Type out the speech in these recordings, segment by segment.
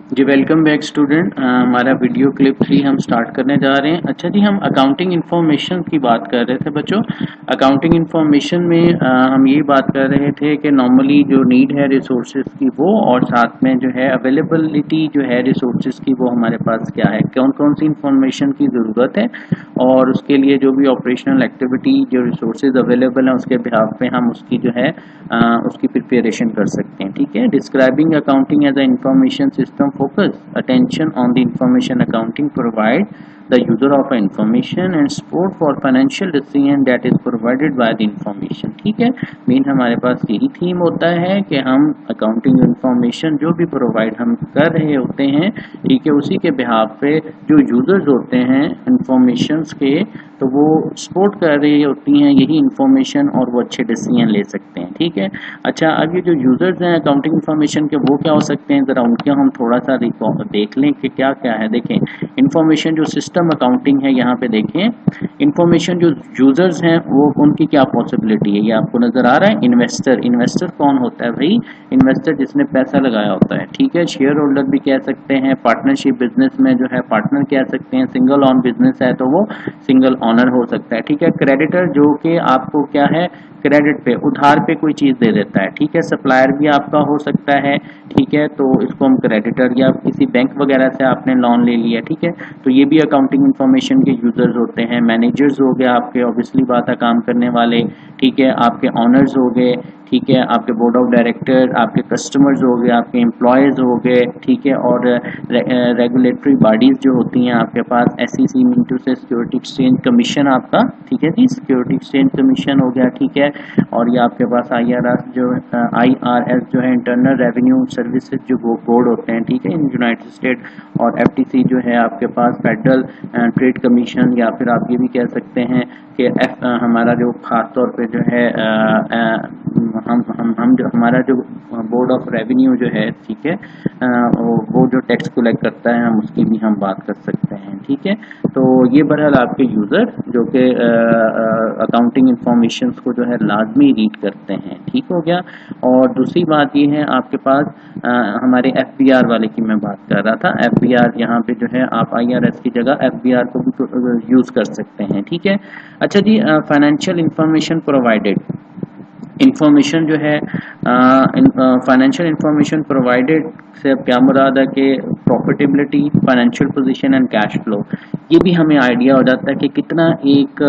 जी welcome back student. हमारा video clip 3 हम start करने जा रहे हैं। अच्छा जी, हम अकाउंटिंग इन्फॉर्मेशन की बात कर रहे थे बच्चों। अकाउंटिंग इन्फॉर्मेशन में हम ये बात कर रहे थे कि नॉर्मली जो नीड है रिसोर्सेज की वो, और साथ में जो है अवेलेबिलिटी जो है रिसोर्सेज की वो हमारे पास क्या है, कौन कौन सी इन्फॉर्मेशन की ज़रूरत है, और उसके लिए जो भी ऑपरेशनल एक्टिविटी जो रिसोर्सेज अवेलेबल हैं उसके बिहाफ पे हम उसकी जो है उसकी प्रिपरेशन कर सकते हैं। ठीक है। Describing accounting as a information system focus attention on the information accounting provide the user of information and support for financial decision that is provided by the information। ठीक है। मेन हमारे पास यही थीम होता है कि हम अकाउंटिंग इंफॉर्मेशन जो भी प्रोवाइड हम कर रहे होते हैं, ठीक है, उसी के बिहाफ पे जो यूजर्स होते हैं इंफॉर्मेशंस के, तो वो सपोर्ट कर रही होती हैं यही इंफॉर्मेशन, और वो अच्छे डिसीजन ले सकते हैं। ठीक है। अच्छा, अब ये जो यूजर्स हैं अकाउंटिंग इंफॉर्मेशन के वो क्या हो सकते हैं, ज़रा उनके हम थोड़ा सा देख लें कि क्या क्या है। देखें, इंफॉर्मेशन जो सिस्टम अकाउंटिंग है, यहाँ पे देखें इंफॉर्मेशन जो यूजर्स हैं वो उनकी क्या पॉसिबिलिटी है, ये आपको नजर आ रहा है। इन्वेस्टर, इन्वेस्टर कौन होता है भाई? इन्वेस्टर जिसने पैसा लगाया होता है। ठीक है। शेयर होल्डर भी कह सकते हैं, पार्टनरशिप बिजनेस में जो है पार्टनर कह सकते हैं, सिंगल ऑन बिजनेस है तो वो सिंगल ऑनर हो सकता है। ठीक है। क्रेडिटर जो कि आपको क्या है, क्रेडिट पे उधार पे कोई चीज़ दे देता है। ठीक है। सप्लायर भी आपका हो सकता है। ठीक है। तो इसको हम क्रेडिटर, या किसी बैंक वगैरह से आपने लोन ले लिया, ठीक है, तो ये भी अकाउंटिंग इंफॉर्मेशन के यूजर्स होते हैं। मैनेजर्स हो गए आपके, ऑब्वियसली बात है, काम करने वाले। ठीक है। आपके ऑनर्स हो गए। ठीक है। आपके बोर्ड ऑफ डायरेक्टर, आपके कस्टमर्स हो गए, आपके एम्प्लॉयज़ हो गए। ठीक है। और रेगुलेटरी बॉडीज़ जो होती हैं आपके पास, SEC मीटू से सिक्योरिटी एक्सचेंज कमीशन आपका, ठीक है जी, सिक्योरिटी एक्सचेंज कमीशन हो गया। ठीक है। और ये आपके पास IRS जो IRS जो है इंटरनल रेवेन्यू सर्विसेज जो बोर्ड होते हैं, ठीक है, इन यूनाइटेड स्टेट। और FTC जो है आपके पास फेडरल ट्रेड कमीशन, या फिर आप ये भी कह सकते हैं कि हमारा जो खास तौर पे जो है हम जो हमारा जो बोर्ड ऑफ रेवेन्यू जो है, ठीक है, वो जो टैक्स कलेक्ट करता है, हम उसकी भी हम बात कर सकते हैं। ठीक है। तो ये बहरहाल आपके यूज़र जो कि अकाउंटिंग इंफॉर्मेशन को जो है लाजमी रीड करते हैं। ठीक हो गया। और दूसरी बात ये है आपके पास हमारे FBR वाले की मैं बात कर रहा था। FBR यहाँ पे जो है आप IRS की जगह FBR को भी यूज़ कर सकते हैं। ठीक है। अच्छा जी, फाइनेंशियल इंफॉर्मेशन प्रोवाइडेड, इंफॉर्मेशन जो है फाइनेंशियल इंफॉर्मेशन प्रोवाइडेड से अब क्या मुराद है कि profitability, financial position and cash flow, ये भी हमें आइडिया हो जाता है कि कितना एक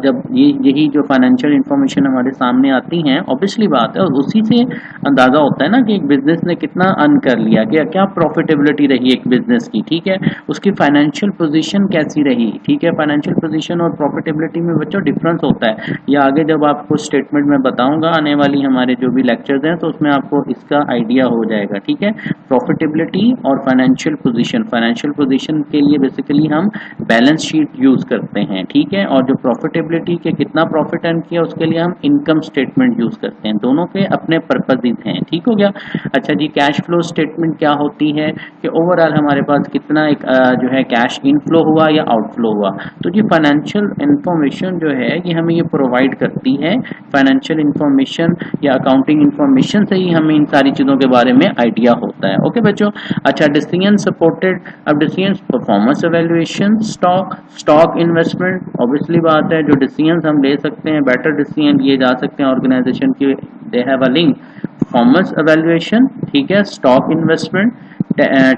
जब यही जो फाइनेंशियल इंफॉर्मेशन हमारे सामने आती हैं, ऑब्वियसली बात है, और उसी से अंदाज़ा होता है ना कि एक बिजनेस ने कितना अर्न कर लिया, कि क्या प्रॉफिटेबिलिटी रही एक बिजनेस की। ठीक है। उसकी फाइनेंशियल पोजीशन कैसी रही। ठीक है। फाइनेंशियल पोजीशन और प्रॉफिटेबिलिटी में बच्चों डिफरेंस होता है। ये आगे जब आपको स्टेटमेंट में बताऊंगा आने वाली हमारे जो भी लेक्चर्स हैं, तो उसमें आपको इसका आइडिया हो जाएगा। ठीक है। प्रॉफिटेबिलिटी और फाइनेंशियल पोजीशन, फाइनेंशियल पोजीशन के लिए बेसिकली हम बैलेंस शीट यूज करते हैं। ठीक है। और जो प्रॉफिटेबिलिटी के कितना प्रॉफिट अर्न किया उसके लिए हम इनकम स्टेटमेंट यूज करते हैं। दोनों के अपने पर्पसेस हैं। ठीक हो गया। अच्छा जी, कैश फ्लो स्टेटमेंट क्या होती है कि ओवरऑल हमारे पास कितना एक जो है कैश इनफ्लो हुआ या आउटफ्लो हुआ। तो जी फाइनेंशियल इंफॉर्मेशन जो है ये हमें ये प्रोवाइड करती है। फाइनेंशियल इंफॉर्मेशन या अकाउंटिंग इंफॉर्मेशन से ही हमें इन सारी चीज़ों के बारे में आइडिया होता है। ओके बच्चों। अच्छा, डिसीजन सपोर्टेड, अब decision performance evaluation, stock investment, obviously बात है जो डिसीजन हम ले सकते हैं, बेटर डिसीजन लिए जा सकते हैं ऑर्गेनाइजेशन की, they have a link. Performance evaluation, ठीक है, stock investment,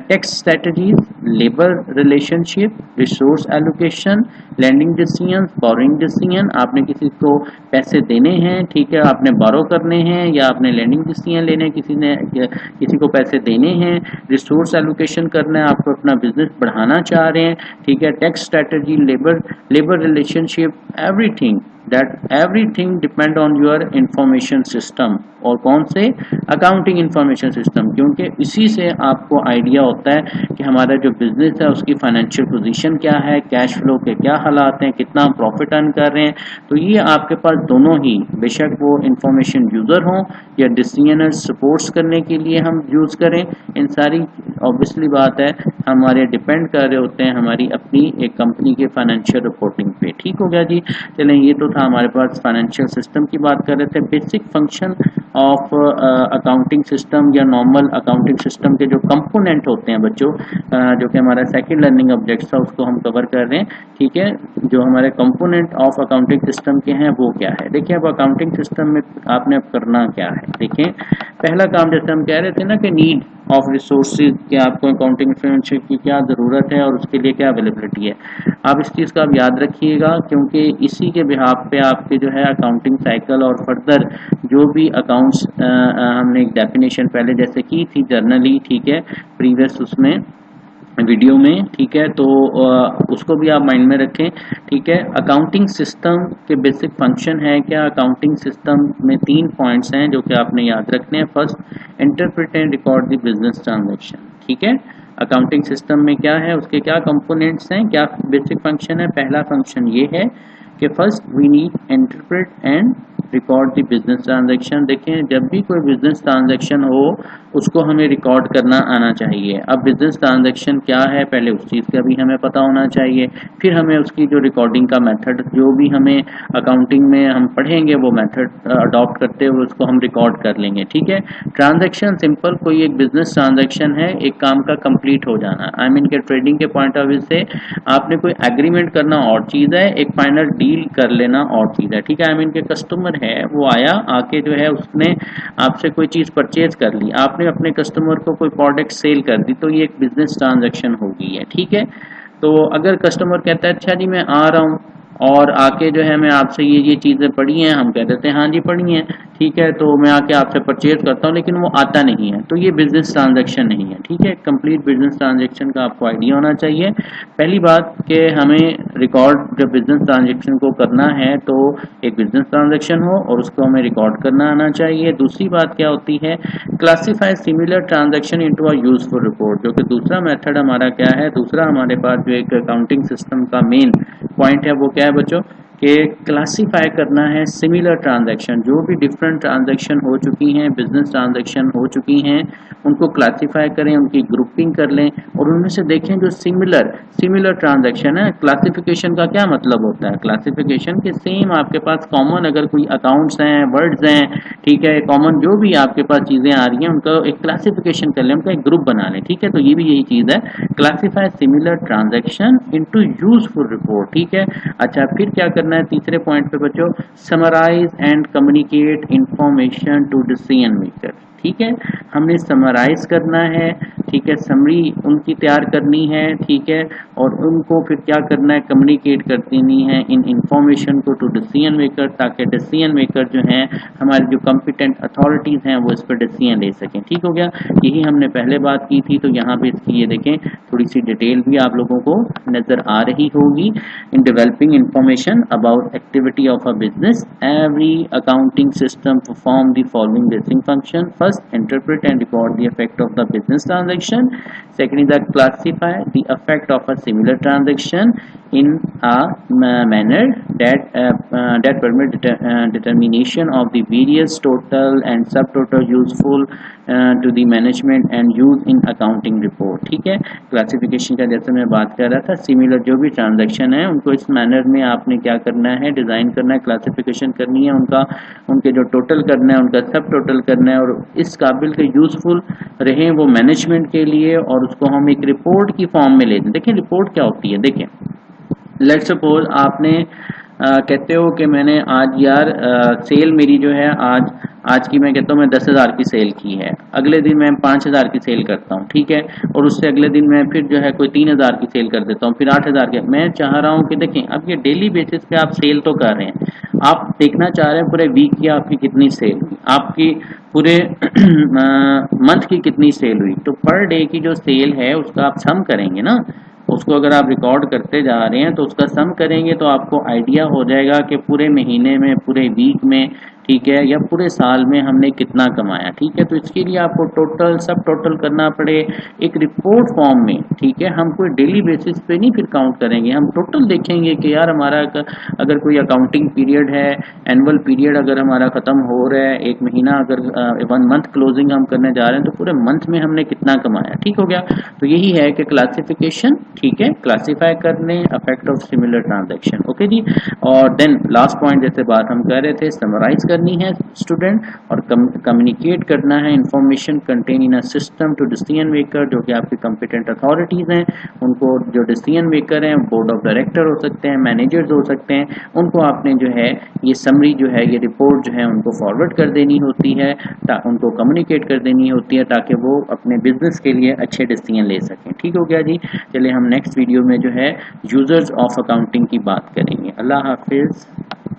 tax strategies, labour relationship, resource allocation, lending decision, borrowing decision, आपने किसी को पैसे देने हैं, ठीक है, आपने बोरो करने हैं, या आपने लैंडिंग डिसीजन लेने, किसी को पैसे देने हैं, रिसोर्स एलोकेशन करना है, आपको अपना बिजनेस बढ़ाना चाह रहे हैं, ठीक है, tax strategy, labour relationship, everything that everything depend on your information system. और कौन से? अकाउंटिंग इंफॉर्मेशन सिस्टम, क्योंकि इसी से आपको आइडिया होता है कि हमारा जो बिजनेस है उसकी फाइनेंशियल पोजीशन क्या है, कैश फ्लो के क्या हालात हैं, कितना प्रॉफिट अर्न कर रहे हैं। तो ये आपके पास दोनों ही, बेशक वो इंफॉर्मेशन यूज़र हों या डिसीजनर सपोर्ट्स करने के लिए हम यूज़ करें, इन सारी ऑब्वियसली बात है हमारे डिपेंड कर रहे होते हैं हमारी अपनी एक कंपनी के फाइनेंशियल रिपोर्टिंग पे। ठीक हो गया जी। चलें, ये तो था हमारे पास फाइनेंशियल सिस्टम की बात कर रहे थे। Basic function of accounting system या नॉर्मल अकाउंटिंग सिस्टम के जो कंपोनेंट होते हैं बच्चों, जो कि हमारा सेकंड लर्निंग ऑब्जेक्ट था, उसको हम कवर कर रहे हैं। ठीक है, जो हमारे कंपोनेंट ऑफ अकाउंटिंग सिस्टम के हैं वो क्या है। देखिए, अब अकाउंटिंग सिस्टम में आपने अब करना क्या है। देखिए, पहला काम जैसे हम कह रहे थे ना कि नीड ऑफ रिसोर्सेज, कि आपको अकाउंटिंग इन्फॉर्मेशन की क्या ज़रूरत है और उसके लिए क्या अवेलेबिलिटी है। आप इस चीज़ का आप याद रखिएगा, क्योंकि इसी के बिहाफ पे आपके जो है अकाउंटिंग साइकिल और फर्दर जो भी अकाउंट्स हमने एक डेफिनेशन पहले जैसे की थी जर्नली, ठीक है, प्रीवियस उसमें वीडियो में, ठीक है, तो उसको भी आप माइंड में रखें। ठीक है, अकाउंटिंग सिस्टम के बेसिक फंक्शन है क्या। अकाउंटिंग सिस्टम में 3 पॉइंट्स हैं जो कि आपने याद रखने हैं। First, interpret and record the business transaction. ठीक है, अकाउंटिंग सिस्टम में क्या है, उसके क्या कंपोनेंट्स हैं, क्या बेसिक फंक्शन है। पहला फंक्शन ये है कि first we need interpret and record the business transaction. देखें, जब भी कोई बिजनेस ट्रांजैक्शन हो उसको हमें रिकॉर्ड करना आना चाहिए। अब बिजनेस ट्रांजैक्शन क्या है, पहले उस चीज़ का भी हमें पता होना चाहिए, फिर हमें उसकी जो रिकॉर्डिंग का मेथड जो भी हमें अकाउंटिंग में हम पढ़ेंगे वो मेथड अडॉप्ट करते हुए उसको हम रिकॉर्ड कर लेंगे। ठीक है, ट्रांजैक्शन सिंपल, कोई एक बिजनेस ट्रांजैक्शन है, एक काम का कंप्लीट हो जाना। आई मीन के ट्रेडिंग के पॉइंट ऑफ व्यू से आपने कोई एग्रीमेंट करना और चीज़ है, एक फाइनल डील कर लेना और चीज़ है। ठीक है, आई मीन के कस्टमर है, वो आया, आके जो है उसने आपसे कोई चीज़ परचेज कर ली, आपने अपने कस्टमर को कोई प्रोडक्ट सेल कर दी, तो ये एक बिजनेस ट्रांजैक्शन हो गई है। ठीक है, तो अगर कस्टमर कहता है अच्छा जी मैं आ रहा हूँ और आके जो है मैं आपसे ये चीज़ें पढ़ी हैं, हम कह देते हैं हाँ जी पढ़ी हैं, ठीक है, तो मैं आके आपसे परचेज करता हूँ, लेकिन वो आता नहीं है, तो ये बिजनेस ट्रांजैक्शन नहीं है। ठीक है, कंप्लीट बिजनेस ट्रांजैक्शन का आपको आइडिया होना चाहिए। पहली बात कि हमें रिकॉर्ड जब बिजनेस ट्रांजैक्शन को करना है तो एक बिजनेस ट्रांजैक्शन हो और उसको हमें रिकॉर्ड करना आना चाहिए। दूसरी बात क्या होती है, classify similar transaction into a useful report, जो कि दूसरा मेथड हमारा क्या है, दूसरा हमारे पास जो एक अकाउंटिंग सिस्टम का मेन पॉइंट है वो क्या है बच्चों, कि क्लासीफाई करना है सिमिलर ट्रांजैक्शन, जो भी डिफरेंट ट्रांजैक्शन हो चुकी हैं, बिजनेस ट्रांजैक्शन हो चुकी हैं, उनको क्लासीफाई करें, उनकी ग्रुपिंग कर लें और उनमें से देखें जो सिमिलर ट्रांजैक्शन है। क्लासिफिकेशन का क्या मतलब होता है, क्लासिफिकेशन के सेम आपके पास कॉमन अगर कोई अकाउंट्स हैं, वर्ड्स हैं, ठीक है, कॉमन जो भी आपके पास चीज़ें आ रही हैं उनका एक क्लासिफिकेशन कर लें, उनका एक ग्रुप बना लें। ठीक है, तो ये भी यही चीज़ है, classify similar transaction into useful report. ठीक है, अच्छा फिर क्या करना है तीसरे पॉइंट पे बच्चों, summarise and communicate information to decision maker. ठीक है, हमने समराइज करना है, ठीक है, समरी उनकी तैयार करनी है, ठीक है, और उनको फिर क्या करना है, कम्युनिकेट कर देनी है इन इंफॉर्मेशन को टू डिसीजन मेकर, ताकि डिसीजन मेकर जो हैं हमारे जो कॉम्पिटेंट अथॉरिटीज़ हैं वो इस पर डिसीजन ले सकें। ठीक हो गया, यही हमने पहले बात की थी, तो यहाँ पे इसकी ये देखें थोड़ी सी डिटेल भी आप लोगों को नज़र आ रही होगी। In developing information about activity of a business, every accounting system perform the following basic function. First, interpret and record the effect of the business transaction. Second is that classify the effect of a similar transaction in a manner that permit determination of the various total and subtotal useful to the management and use in accounting report. ठीक है, classification का जैसे मैं बात कर रहा था, similar जो भी ट्रांजैक्शन है उनको इस मैनर में आपने क्या करना है, डिज़ाइन करना है, क्लासिफिकेशन करनी है, उनके जो टोटल करना है, उनका सब टोटल करना है और इस काबिल के यूज़फुल रहें वो मैनेजमेंट के लिए, और उसको हम एक रिपोर्ट की फॉर्म में लेते हैं। देखें रिपोर्ट क्या होती है, देखें लेट्स सपोज आपने कहते हो कि मैंने आज यार सेल मेरी जो है आज की मैं कहता हूँ मैं 10,000 की सेल की है, अगले दिन मैं 5,000 की सेल करता हूँ, ठीक है, और उससे अगले दिन मैं फिर जो है कोई 3,000 की सेल कर देता हूँ, फिर 8,000 की। मैं चाह रहा हूँ कि देखें अब ये डेली बेसिस पे आप सेल तो कर रहे हैं, आप देखना चाह रहे हैं पूरे वीक की आपकी कितनी सेल हुई, आपकी पूरे मंथ की कितनी सेल हुई, तो पर डे की जो सेल है उसका आप सम करेंगे ना, उसको अगर आप रिकॉर्ड करते जा रहे हैं तो उसका सम करेंगे तो आपको आइडिया हो जाएगा कि पूरे महीने में, पूरे वीक में ठीक है, या पूरे साल में हमने कितना कमाया। ठीक है, तो इसके लिए आपको टोटल सब टोटल करना पड़े एक रिपोर्ट फॉर्म में। ठीक है, हम कोई डेली बेसिस पे नहीं फिर काउंट करेंगे, हम टोटल देखेंगे कि यार हमारा अगर कोई अकाउंटिंग पीरियड है, एनुअल पीरियड अगर हमारा खत्म हो रहा है, एक महीना अगर 1 मंथ क्लोजिंग हम करने जा रहे हैं, तो पूरे मंथ में हमने कितना कमाया। ठीक हो गया, तो यही है कि क्लासिफिकेशन, ठीक है, क्लासिफाई करने effect of similar transaction. Okay जी, और देन लास्ट पॉइंट जैसे बात हम कर रहे थे, समराइज करनी है स्टूडेंट, और कम्युनिकेट करना है information contain in a system to decision maker, जो कि आपके कंपिटेंट अथॉरिटीज हैं, उनको जो डिसीजन मेकर हैं, बोर्ड ऑफ डायरेक्टर हो सकते हैं, मैनेजर्स हो सकते हैं, उनको आपने जो है ये समरी जो है, ये रिपोर्ट जो है उनको फॉरवर्ड कर देनी होती है, उनको कम्युनिकेट कर देनी होती है, ताकि वो अपने बिजनेस के लिए अच्छे डिसीजन ले सकें। ठीक हो गया जी, चलिए हम नेक्स्ट वीडियो में जो है यूजर्स ऑफ अकाउंटिंग की बात करेंगे। अल्लाह हाफिज।